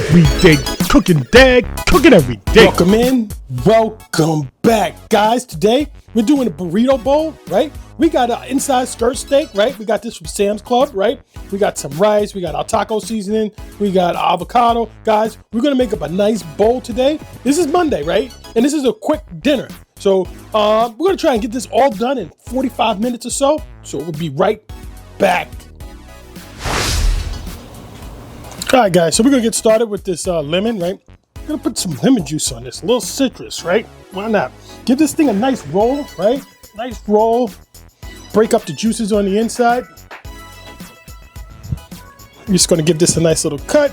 everyday cooking, Dad. Cooking every day. Welcome in, welcome back, guys. Today we're doing a burrito bowl, right? We got an inside skirt steak, right? We got this from Sam's Club, right? We got some rice, we got our taco seasoning, we got avocado. Guys, we're gonna make up a nice bowl today. This is Monday, right? And this is a quick dinner. So we're gonna try and get this all done in 45 minutes or so. So we'll be right back. All right, guys, so we're gonna get started with this lemon, right? I'm gonna put some lemon juice on this, a little citrus, right? Why not? Give this thing a nice roll, right? Nice roll. Break up the juices on the inside. We're just gonna give this a nice little cut.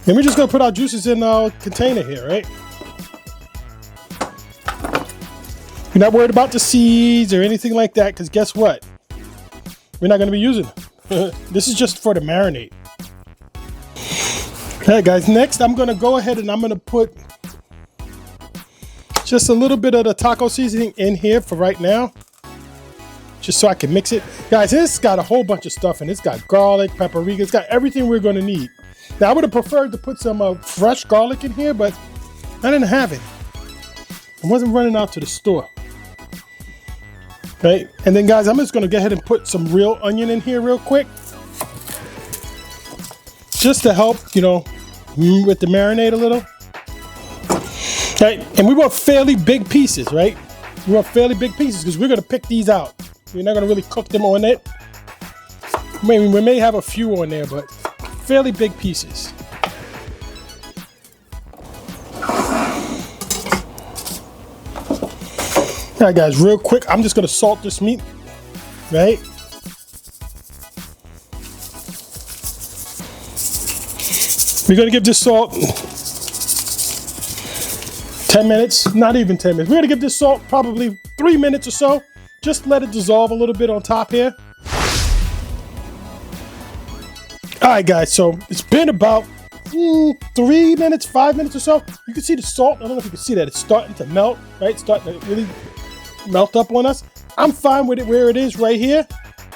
And we're just gonna put our juices in our container here, right? You're not worried about the seeds or anything like that, because guess what? We're not gonna be using them. This is just for the marinade. Alright guys, next I'm gonna go ahead and I'm gonna put just a little bit of the taco seasoning in here for right now, just so I can mix it. Guys, this got a whole bunch of stuff in it. It's got garlic, paprika, it's got everything we're gonna need. Now I would have preferred to put some fresh garlic in here, but I didn't have it. I wasn't running out to the store. Right, and then guys, I'm just gonna go ahead and put some real onion in here real quick, just to help, you know, with the marinade a little. Right, and we want fairly big pieces, right? We want fairly big pieces because we're gonna pick these out. We're not gonna really cook them on it. Maybe we may have a few on there, but fairly big pieces. All right, guys, real quick, I'm just gonna salt this meat, right? We're gonna give this salt 10 minutes, not even 10 minutes. We're gonna give this salt probably 3 minutes or so. Just let it dissolve a little bit on top here. All right, guys, so it's been about 3 minutes, 5 minutes or so. You can see the salt, I don't know if you can see that, it's starting to melt, right? It's starting to really melt up on us. I'm fine with it where it is right here,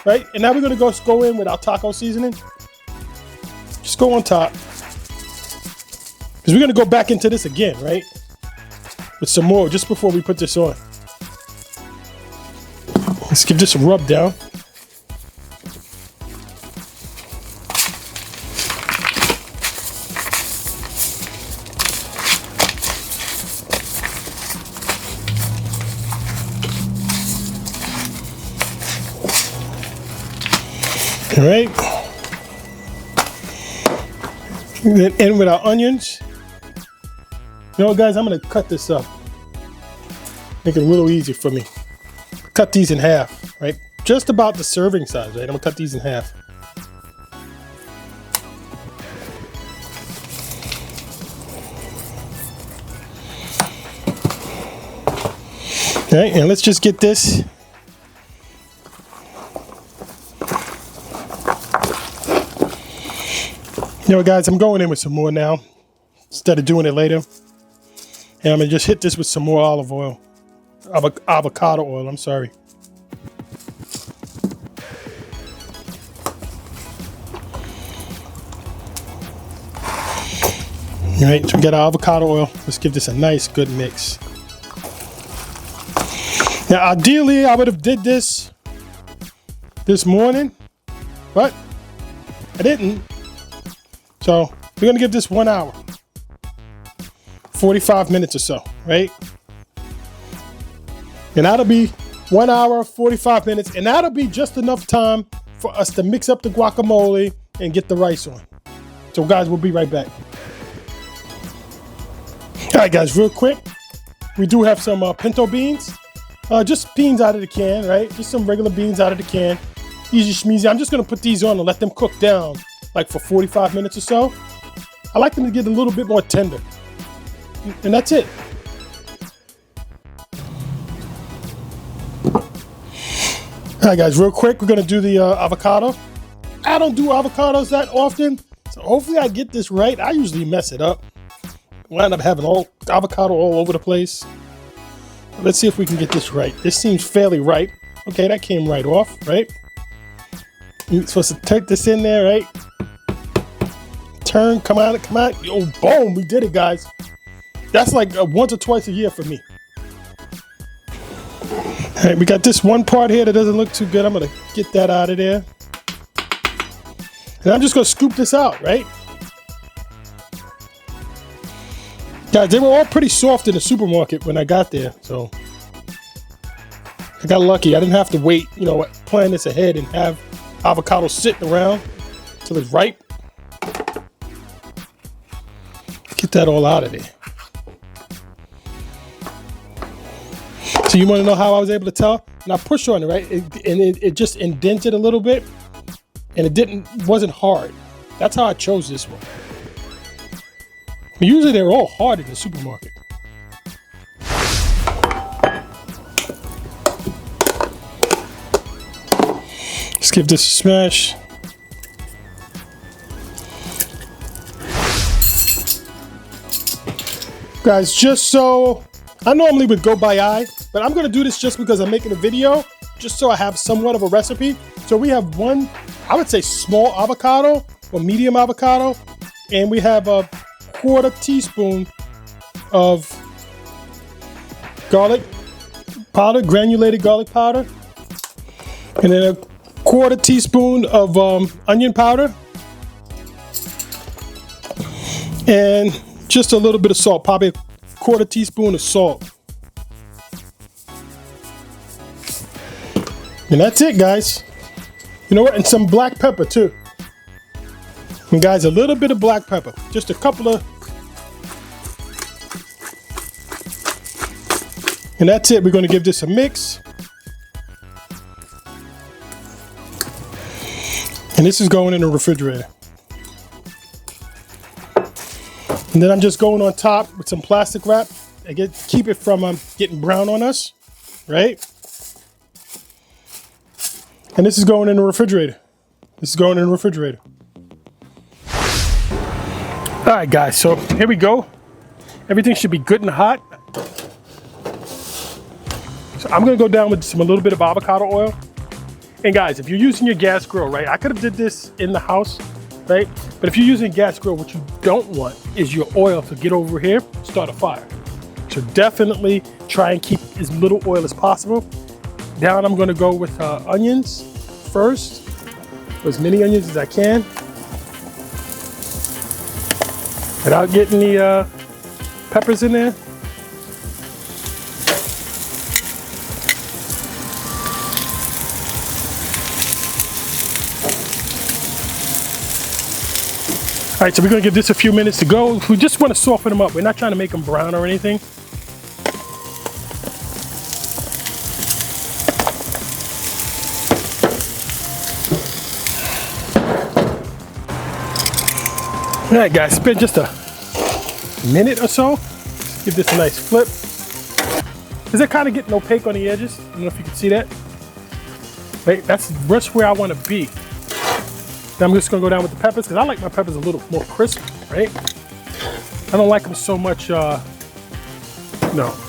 right? And now we're gonna go in with our taco seasoning. Just go on top, because we're gonna go back into this again, right? With some more just before we put this on. Let's give this a rub down. All right, and then in with our onions. You know, guys, I'm gonna cut this up, make it a little easier for me. Cut these in half, right? Just about the serving size, right? I'm gonna cut these in half. All right, and let's just get this. You know, guys, I'm going in with some more now instead of doing it later. And I'm gonna just hit this with some more olive oil, avocado oil, I'm sorry. All right, so we got our avocado oil. Let's give this a nice, good mix. Now, ideally, I would have did this morning, but I didn't. So we're gonna give this 1 hour, 45 minutes or so, right? And that'll be 1 hour, 45 minutes, and that'll be just enough time for us to mix up the guacamole and get the rice on. So guys, we'll be right back. All right, guys, real quick, we do have some pinto beans, just beans out of the can, right? Just some regular beans out of the can, easy schmeezy. I'm just gonna put these on and let them cook down like for 45 minutes or so. I like them to get a little bit more tender. And that's it. All right, guys, real quick, we're gonna do the avocado. I don't do avocados that often, so hopefully I get this right. I usually mess it up. I end up having all avocado all over the place. Let's see if we can get this right. This seems fairly right. Okay, that came right off, right? You're supposed to tuck this in there, right? turn, come out. Oh, boom, we did it, guys. That's like once or twice a year for me. All right, we got this one part here that doesn't look too good. I'm gonna get that out of there. And I'm just gonna scoop this out, right? Guys, they were all pretty soft in the supermarket when I got there, so I got lucky. I didn't have to wait, you know, plan this ahead and have avocado sitting around till it's ripe. Get that all out of there. So you want to know how I was able to tell? And I pushed on it, right? It just indented a little bit, and it wasn't hard. That's how I chose this one. Usually they're all hard in the supermarket. Let's give this a smash. Guys, just so, I normally would go by eye, but I'm gonna do this just because I'm making a video, just so I have somewhat of a recipe. So we have one, I would say small avocado or medium avocado, and we have a 1/4 teaspoon of garlic powder, granulated garlic powder, and then a 1/4 teaspoon of onion powder, and just a little bit of salt, probably a 1/4 teaspoon of salt. And that's it, guys. You know what? And some black pepper too. And guys, a little bit of black pepper, just a couple of. And that's it. We're going to give this a mix. And this is going in the refrigerator. And then I'm just going on top with some plastic wrap and keep it from getting brown on us, right? And this is going in the refrigerator. This is going in the refrigerator. All right, guys, so here we go. Everything should be good and hot. So I'm gonna go down with a little bit of avocado oil. And guys, if you're using your gas grill, right? I could have did this in the house, right? But if you're using a gas grill, what you don't want is your oil to get over here, start a fire. So definitely try and keep as little oil as possible. Down, I'm gonna go with onions first, as many onions as I can, without getting the peppers in there. All right, so we're gonna give this a few minutes to go. We just wanna soften them up. We're not trying to make them brown or anything. All right, guys, it's been just a minute or so. Let's give this a nice flip. Is it kind of getting opaque on the edges? I don't know if you can see that. Right, that's just where I want to be. Then I'm just gonna go down with the peppers because I like my peppers a little more crisp, right? I don't like them so much,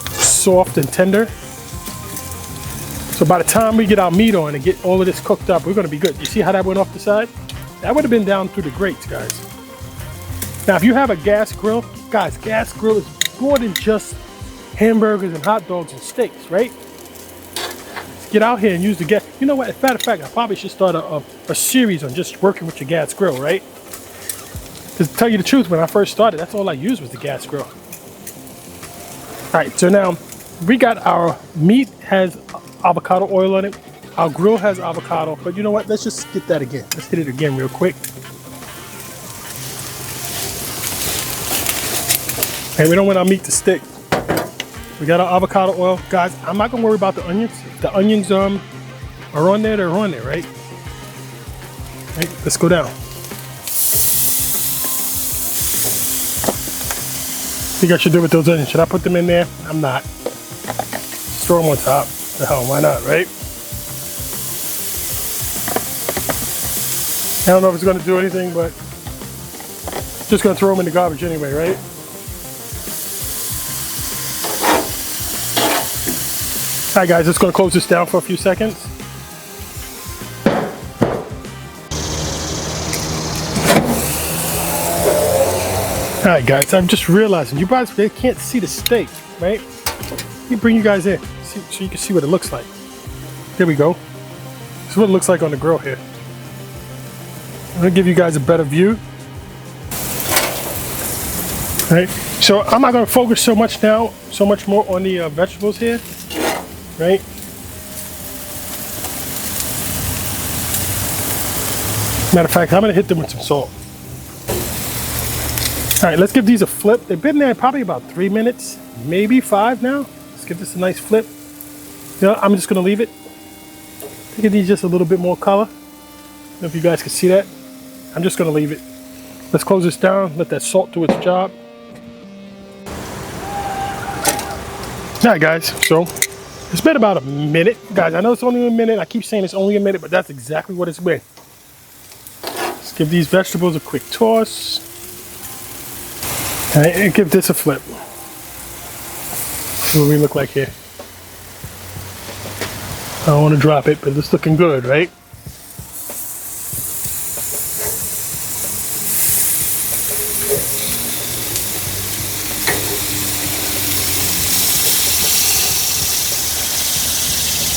soft and tender. So by the time we get our meat on and get all of this cooked up, we're gonna be good. You see how that went off the side? That would have been down through the grates, guys. Now, if you have a gas grill, guys, gas grill is more than just hamburgers and hot dogs and steaks, right? Let's get out here and use the gas. You know what? As a matter of fact, I probably should start a series on just working with your gas grill, right? Because to tell you the truth, when I first started, that's all I used was the gas grill. All right, so now we got our meat has avocado oil on it. Our grill has avocado, but you know what? Let's just get that again. Let's hit it again real quick. And we don't want our meat to stick. We got our avocado oil. Guys, I'm not gonna worry about the onions. If the onions are on there, they're on there, right? Right, let's go down. I think I should do with those onions. Should I put them in there? I'm not. Just throw them on top. The hell, why not, right? I don't know if it's gonna do anything, but just gonna throw them in the garbage anyway, right? All right, guys, just gonna close this down for a few seconds. All right, guys, I'm just realizing you guys they can't see the steak, right? Let me bring you guys in so you can see what it looks like. There we go. This is what it looks like on the grill here. I'm gonna give you guys a better view. All right, so I'm not gonna focus so much more on the vegetables here, right? Matter of fact, I'm gonna hit them with some salt. All right, let's give these a flip. They've been there probably about 3 minutes, maybe 5 now. Let's give this a nice flip. You know, I'm just gonna leave it. I think it needs just a little bit more color. I don't know if you guys can see that. I'm just gonna leave it. Let's close this down, let that salt do its job. All right, guys, so it's been about a minute. Guys, I know it's only a minute. I keep saying it's only a minute, but that's exactly what it's been. Let's give these vegetables a quick toss. All right, and give this a flip. See what we look like here. I don't want to drop it, but it's looking good, right?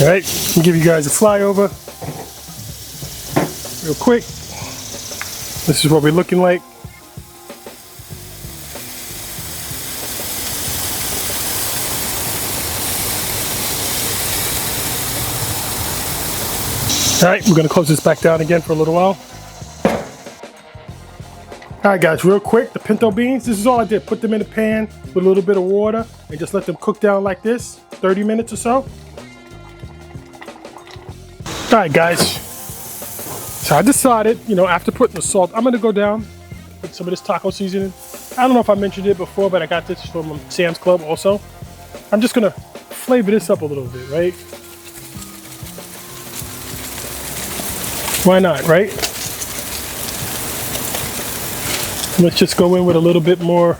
All right, I'll give you guys a flyover real quick. This is what we're looking like. All right, we're gonna close this back down again for a little while. All right, guys, real quick, the pinto beans, this is all I did. Put them in a pan with a little bit of water and just let them cook down like this, 30 minutes or so. All right, guys, so I decided, you know, after putting the salt, I'm gonna go down with some of this taco seasoning. I don't know if I mentioned it before, but I got this from Sam's Club also. I'm just gonna flavor this up a little bit, right? Why not, right? Let's just go in with a little bit more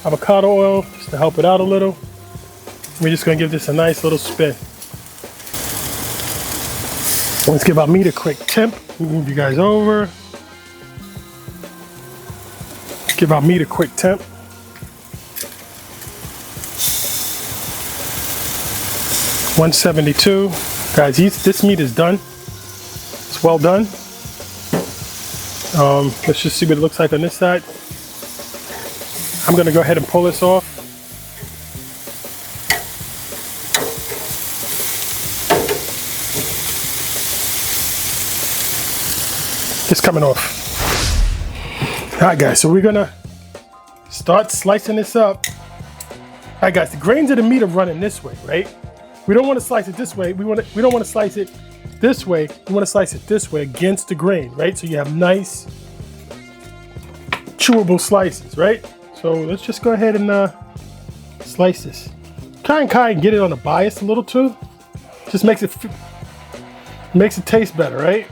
avocado oil just to help it out a little. We're just gonna give this a nice little spin. Let's give our meat a quick temp. Move you guys over. Give our meat a quick temp. $172. Guys, this meat is done. It's well done. Let's just see what it looks like on this side. I'm gonna go ahead and pull this off. It's coming off. All right, guys, so we're gonna start slicing this up. All right, guys, the grains of the meat are running this way, right? We don't want to slice it this way. We don't want to slice it this way. We want to slice it this way against the grain, right? So you have nice chewable slices, right? So let's just go ahead and slice this. Try and get it on the bias a little too. Just makes it taste better, right?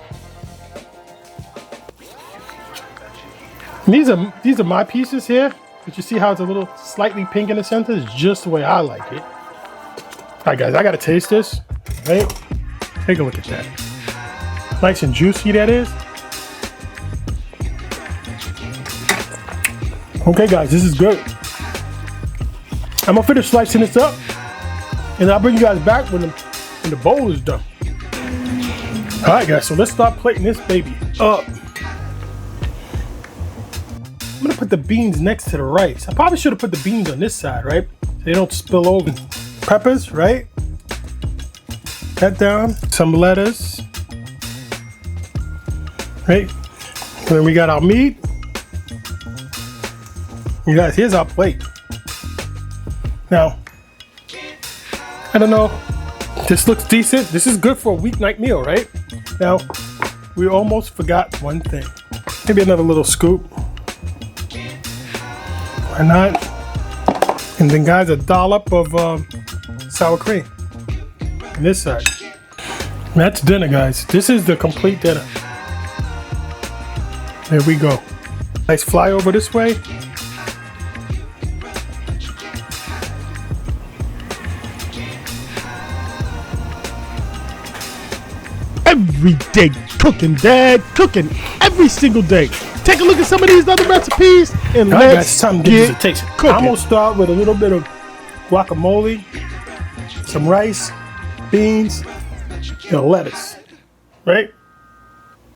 And these are my pieces here, but you see how it's a little slightly pink in the center? It's just the way I like it. All right, guys, I gotta taste this, right? Take a look at that. Nice and juicy that is. Okay, guys, this is good. I'm gonna finish slicing this up, and I'll bring you guys back when the bowl is done. All right, guys, so let's start plating this baby up. I'm gonna put the beans next to the rice. I probably should have put the beans on this side, right? So they don't spill over. Peppers, right? That down. Some lettuce. Right? And then we got our meat. You guys, here's our plate. Now, I don't know. This looks decent. This is good for a weeknight meal, right? Now, we almost forgot one thing. Maybe another little scoop. Why not? And then, guys, a dollop of sour cream on this side. And that's dinner, guys. This is the complete dinner. There we go. Nice flyover this way. Every day cooking, Dad. Cooking every single day. take a look at some of these other recipes and All right, guys, let's it's time to give this a taste. cooking. I'm gonna start with a little bit of guacamole, some rice, beans, and lettuce, right?